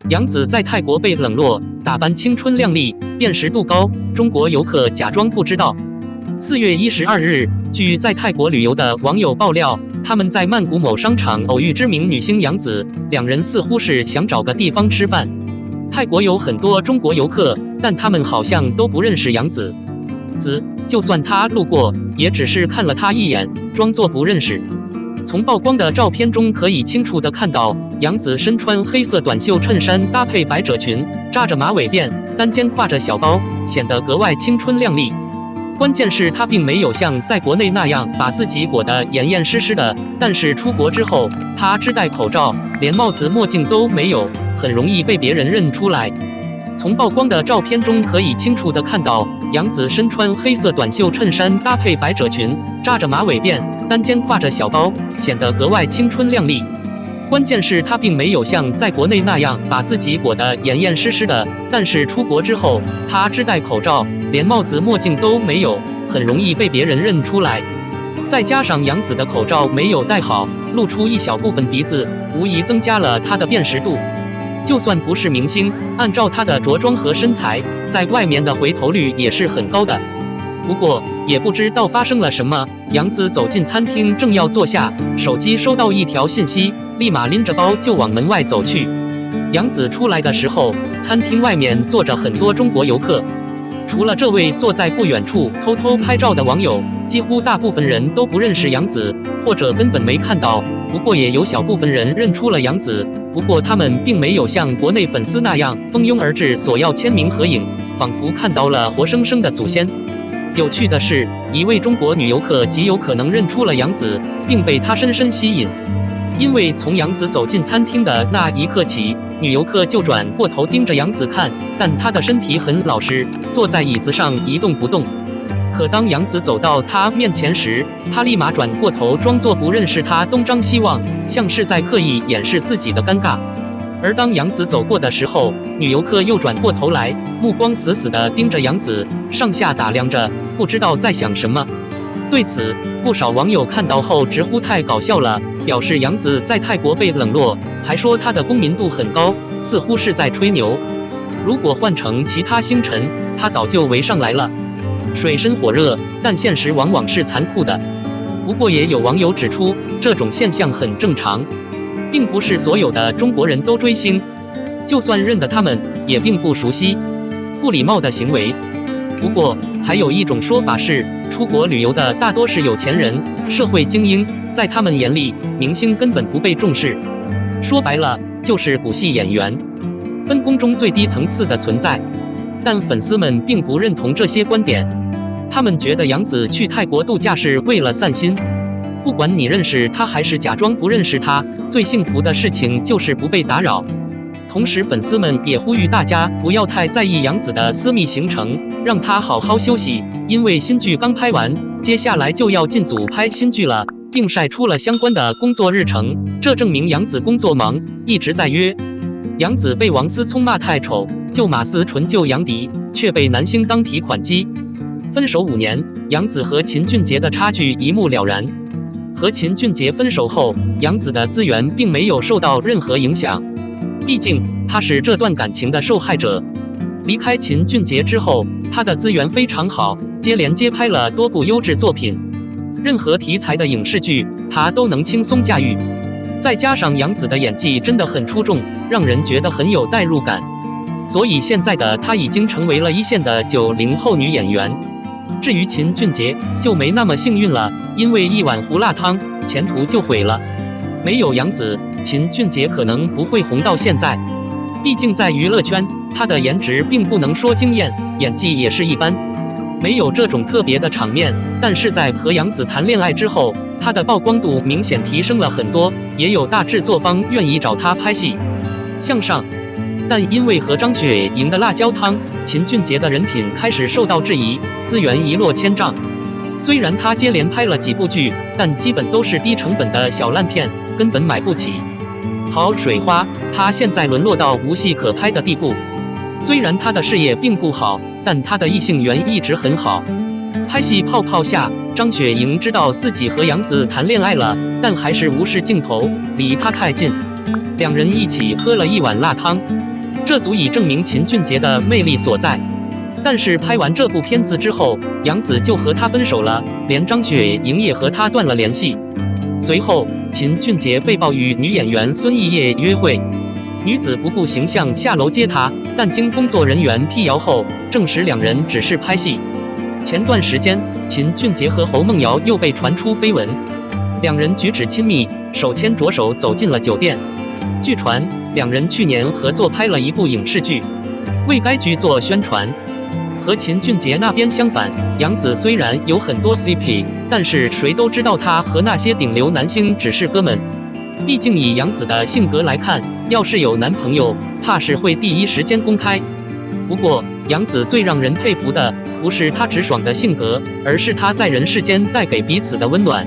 杨紫在泰国被冷落，打扮青春靓丽，辨识度高，中国游客假装不知道。4月12日，据在泰国旅游的网友爆料，他们在曼谷某商场偶遇知名女星杨紫，两人似乎是想找个地方吃饭。泰国有很多中国游客，但他们好像都不认识杨紫。就算他路过，也只是看了他一眼，装作不认识。从曝光的照片中可以清楚地看到，杨紫身穿黑色短袖衬衫搭配百褶裙，扎着马尾辫，单肩挎着小包，显得格外青春靓丽。关键是她并没有像在国内那样把自己裹得严严实实的，但是出国之后，她只戴口罩，连帽子墨镜都没有，很容易被别人认出来。从曝光的照片中可以清楚地看到，杨紫身穿黑色短袖衬衫搭配百褶裙，扎着马尾辫，单肩挎着小包，显得格外青春靓丽。关键是她并没有像在国内那样把自己裹得严严实实的，但是出国之后，她只戴口罩，连帽子墨镜都没有，很容易被别人认出来。再加上杨紫的口罩没有戴好，露出一小部分鼻子，无疑增加了她的辨识度。就算不是明星，按照她的着装和身材，在外面的回头率也是很高的。不过，也不知道发生了什么，杨紫走进餐厅，正要坐下，手机收到一条信息，立马拎着包就往门外走去。杨紫出来的时候，餐厅外面坐着很多中国游客。除了这位坐在不远处偷偷拍照的网友，几乎大部分人都不认识杨紫，或者根本没看到。不过也有小部分人认出了杨紫，不过他们并没有像国内粉丝那样蜂拥而至索要签名合影，仿佛看到了活生生的祖先。有趣的是，一位中国女游客极有可能认出了杨紫，并被她深深吸引。因为从杨紫走进餐厅的那一刻起，女游客就转过头盯着杨紫看，但她的身体很老实，坐在椅子上一动不动。可当杨紫走到她面前时，她立马转过头，装作不认识她，东张西望，像是在刻意掩饰自己的尴尬。而当杨紫走过的时候，女游客又转过头来，目光死死地盯着杨紫，上下打量着，不知道在想什么。对此，不少网友看到后直呼太搞笑了，表示杨紫在泰国被冷落，还说她的公民度很高，似乎是在吹牛。如果换成其他星辰，她早就围上来了。水深火热，但现实往往是残酷的。不过也有网友指出，这种现象很正常，并不是所有的中国人都追星，就算认得他们，也并不熟悉。不礼貌的行为。不过还有一种说法是，出国旅游的大多是有钱人、社会精英，在他们眼里，明星根本不被重视。说白了，就是古戏演员，分工中最低层次的存在。但粉丝们并不认同这些观点，他们觉得杨紫去泰国度假是为了散心。不管你认识她还是假装不认识她，最幸福的事情就是不被打扰。同时，粉丝们也呼吁大家不要太在意杨紫的私密行程，让她好好休息，因为新剧刚拍完，接下来就要进组拍新剧了，并晒出了相关的工作日程，这证明杨紫工作忙，一直在约。杨紫被王思聪骂太丑，救马思纯救杨迪，却被男星当提款机。分手5年，杨紫和秦俊杰的差距一目了然。和秦俊杰分手后，杨紫的资源并没有受到任何影响，毕竟她是这段感情的受害者。离开秦俊杰之后，她的资源非常好，接连接拍了多部优质作品，任何题材的影视剧她都能轻松驾驭。再加上杨紫的演技真的很出众，让人觉得很有代入感，所以现在的她已经成为了一线的90后女演员。至于秦俊杰就没那么幸运了，因为一碗胡辣汤，前途就毁了。没有杨紫，秦俊杰可能不会红到现在。毕竟在娱乐圈，他的颜值并不能说惊艳，演技也是一般，没有这种特别的场面。但是在和杨紫谈恋爱之后，他的曝光度明显提升了很多，也有大制作方愿意找他拍戏。向上。但因为和张雪迎的辣椒汤，秦俊杰的人品开始受到质疑，资源一落千丈。虽然他接连拍了几部剧，但基本都是低成本的小烂片，根本买不起。好水花，他现在沦落到无戏可拍的地步。虽然他的事业并不好，但他的异性缘一直很好。拍戏泡泡下，张雪迎知道自己和杨紫谈恋爱了，但还是无视镜头，离他太近。两人一起喝了一碗辣汤。这足以证明秦俊杰的魅力所在。但是拍完这部片子之后，杨紫就和他分手了，连张雪莹也和他断了联系。随后，秦俊杰被曝与女演员孙艺叶约会，女子不顾形象下楼接他，但经工作人员辟谣后，证实两人只是拍戏。前段时间，秦俊杰和侯梦瑶又被传出绯闻，两人举止亲密，手牵着手走进了酒店。据传，两人去年合作拍了一部影视剧，为该剧做宣传。和秦俊杰那边相反，杨紫虽然有很多 CP， 但是谁都知道她和那些顶流男星只是哥们。毕竟以杨紫的性格来看，要是有男朋友，怕是会第一时间公开。不过，杨紫最让人佩服的不是她直爽的性格，而是她在人世间带给彼此的温暖。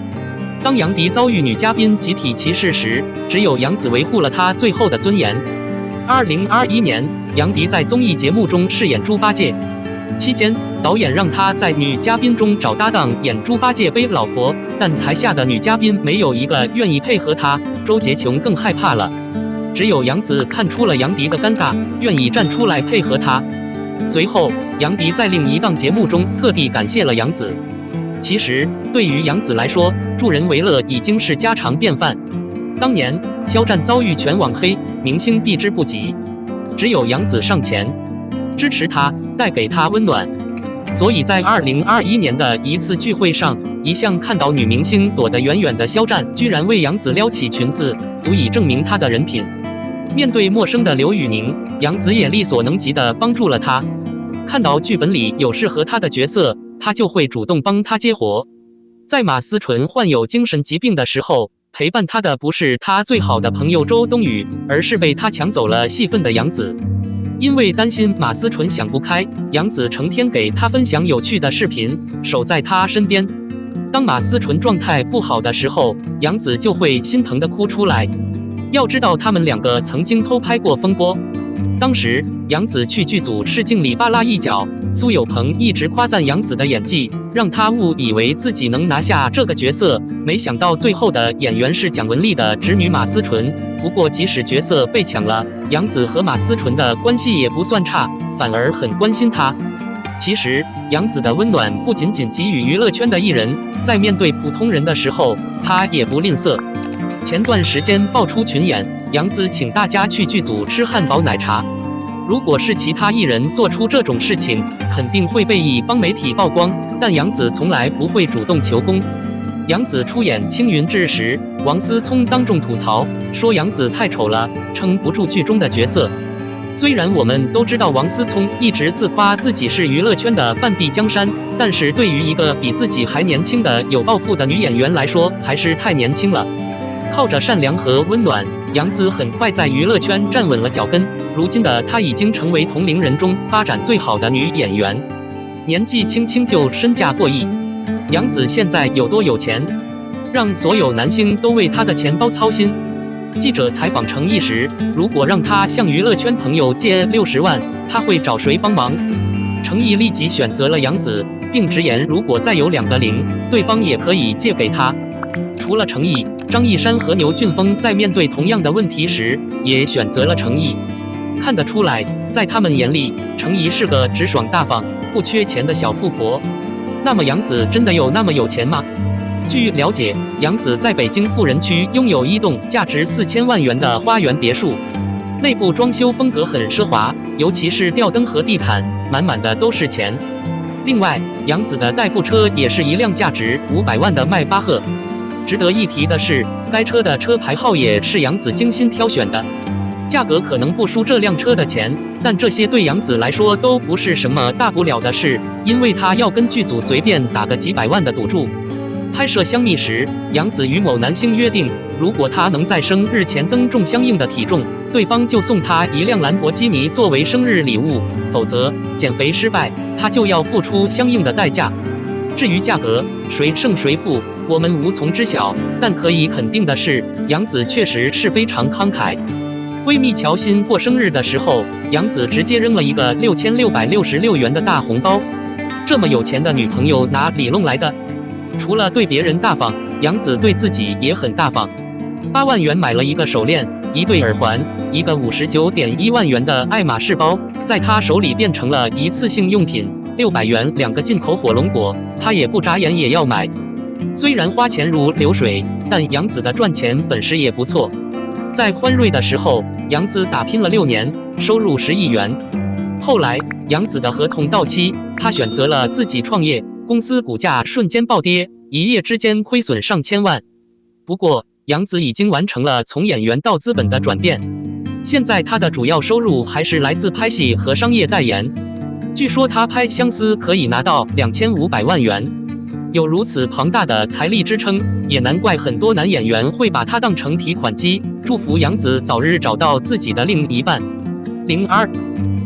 当杨迪遭遇女嘉宾集体歧视时，只有杨紫维护了她最后的尊严。2021年，杨迪在综艺节目中饰演猪八戒。期间，导演让他在女嘉宾中找搭档演猪八戒背老婆，但台下的女嘉宾没有一个愿意配合他，周杰琼更害怕了。只有杨紫看出了杨迪的尴尬，愿意站出来配合他。随后，杨迪在另一档节目中特地感谢了杨紫。其实，对于杨紫来说，助人为乐已经是家常便饭。当年，肖战遭遇全网黑，明星避之不及，只有杨紫上前支持他，带给他温暖。所以在2021年的一次聚会上，一向看到女明星躲得远远的肖战，居然为杨紫撩起裙子，足以证明他的人品。面对陌生的刘宇宁，杨紫也力所能及地帮助了他。看到剧本里有适合他的角色，他就会主动帮他接活。在马思纯患有精神疾病的时候，陪伴他的不是他最好的朋友周冬雨，而是被他抢走了戏份的杨紫。因为担心马思纯想不开，杨紫成天给他分享有趣的视频，守在他身边。当马思纯状态不好的时候，杨紫就会心疼地哭出来。要知道他们两个曾经偷拍过风波，当时杨紫去剧组试镜里扒拉一脚，苏有朋一直夸赞杨紫的演技，让她误以为自己能拿下这个角色，没想到最后的演员是蒋雯丽的侄女马思纯。不过即使角色被抢了，杨紫和马思纯的关系也不算差，反而很关心她。其实杨紫的温暖不仅仅给予娱乐圈的艺人，在面对普通人的时候，她也不吝啬。前段时间爆出群演，杨紫请大家去剧组吃汉堡奶茶。如果是其他艺人做出这种事情，肯定会被一帮媒体曝光，但杨紫从来不会主动求功。杨紫出演《青云志》时，王思聪当众吐槽说杨紫太丑了，撑不住剧中的角色。虽然我们都知道王思聪一直自夸自己是娱乐圈的半壁江山，但是对于一个比自己还年轻的有抱负的女演员来说，还是太年轻了。靠着善良和温暖，杨紫很快在娱乐圈站稳了脚跟。如今的她已经成为同龄人中发展最好的女演员，年纪轻轻就身价过亿。杨紫现在有多有钱，让所有男星都为她的钱包操心。记者采访程毅时，如果让他向娱乐圈朋友借60万，他会找谁帮忙？程毅立即选择了杨紫，并直言如果再有2个0，对方也可以借给他。除了程毅，张一山和牛俊峰在面对同样的问题时，也选择了程毅。看得出来，在他们眼里，程毅是个直爽大方、不缺钱的小富婆。那么杨紫真的有那么有钱吗？据了解，杨紫在北京富人区拥有1栋价值4000万元的花园别墅，内部装修风格很奢华，尤其是吊灯和地毯，满满的都是钱。另外，杨紫的代步车也是一辆价值500万的迈巴赫。值得一提的是，该车的车牌号也是杨紫精心挑选的。价格可能不输这辆车的钱，但这些对杨紫来说都不是什么大不了的事，因为她要跟剧组随便打个几百万的赌注。拍摄香蜜时，杨紫与某男星约定，如果他能在生日前增重相应的体重，对方就送他一辆兰博基尼作为生日礼物，否则减肥失败，他就要付出相应的代价。至于价格，谁胜谁负，我们无从知晓，但可以肯定的是，杨紫确实是非常慷慨。闺蜜乔欣过生日的时候，杨紫直接扔了一个6666元的大红包。这么有钱的女朋友哪里弄来的？除了对别人大方，杨紫对自己也很大方。8万元买了一个手链，一对耳环，一个59.1万元的爱马仕包，在他手里变成了一次性用品。600元2个进口火龙果，他也不眨眼也要买。虽然花钱如流水，但杨子的赚钱本事也不错。在欢瑞的时候，杨子打拼了6年，收入10亿元。后来，杨子的合同到期，他选择了自己创业，公司股价瞬间暴跌，一夜之间亏损上千万。不过，杨子已经完成了从演员到资本的转变，现在他的主要收入还是来自拍戏和商业代言。据说他拍《相思》可以拿到2500万元。有如此庞大的财力支撑，也难怪很多男演员会把他当成提款机。祝福杨子早日找到自己的另一半。02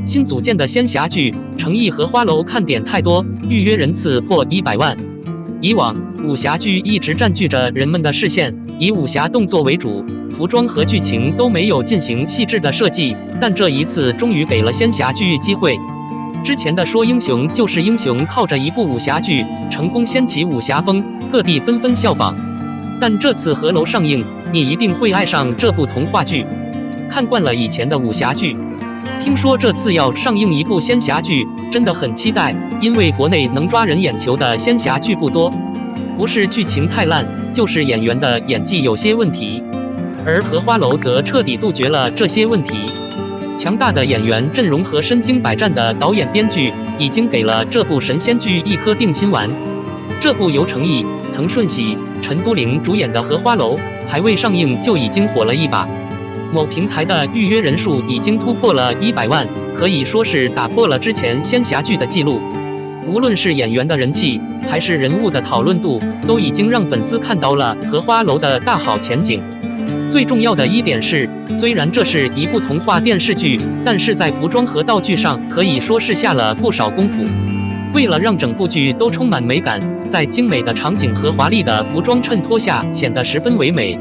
新组建的仙侠剧《诚意荷花楼》看点太多，预约人次破100万。以往武侠剧一直占据着人们的视线，以武侠动作为主，服装和剧情都没有进行细致的设计，但这一次终于给了仙侠剧机会。之前的说英雄就是英雄靠着一部武侠剧成功掀起武侠风，各地纷纷效仿。但这次合楼上映，你一定会爱上这部童话剧。看惯了以前的武侠剧，听说这次要上映一部仙侠剧，真的很期待，因为国内能抓人眼球的仙侠剧不多，不是剧情太烂，就是演员的演技有些问题。而荷花楼则彻底杜绝了这些问题。强大的演员阵容和身经百战的导演编剧，已经给了这部神仙剧一颗定心丸。这部由程毅、曾舜晞、陈都灵主演的《荷花楼》还未上映就已经火了一把，某平台的预约人数已经突破了100万，可以说是打破了之前仙侠剧的记录。无论是演员的人气，还是人物的讨论度，都已经让粉丝看到了荷花楼的大好前景。最重要的一点是，虽然这是一部童话电视剧，但是在服装和道具上可以说是下了不少功夫。为了让整部剧都充满美感，在精美的场景和华丽的服装衬托下，显得十分唯美。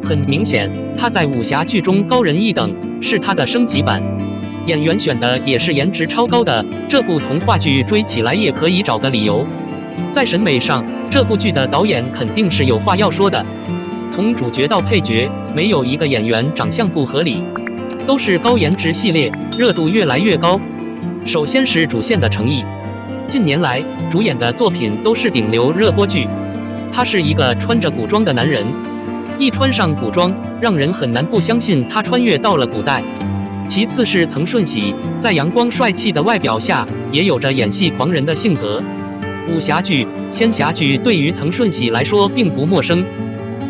很明显，它在武侠剧中高人一等，是它的升级版。演员选的也是颜值超高的，这部童话剧追起来也可以找个理由。在审美上，这部剧的导演肯定是有话要说的。从主角到配角，没有一个演员长相不合理，都是高颜值系列，热度越来越高。首先是主线的程毅，近年来主演的作品都是顶流热播剧。他是一个穿着古装的男人，一穿上古装，让人很难不相信他穿越到了古代。其次是曾舜晞，在阳光帅气的外表下，也有着演戏狂人的性格。武侠剧、仙侠剧对于曾舜晞来说并不陌生，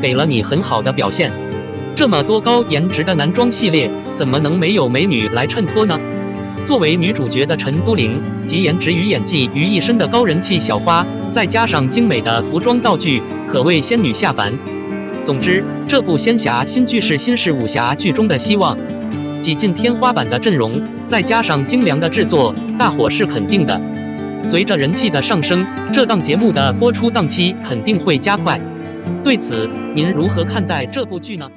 给了你很好的表现。这么多高颜值的男装系列，怎么能没有美女来衬托呢？作为女主角的陈都灵，集颜值与演技于一身的高人气小花，再加上精美的服装道具，可谓仙女下凡。总之，这部仙侠新剧是新式武侠剧中的希望，挤进天花板的阵容，再加上精良的制作，大火是肯定的。随着人气的上升，这档节目的播出档期肯定会加快。对此，您如何看待这部剧呢？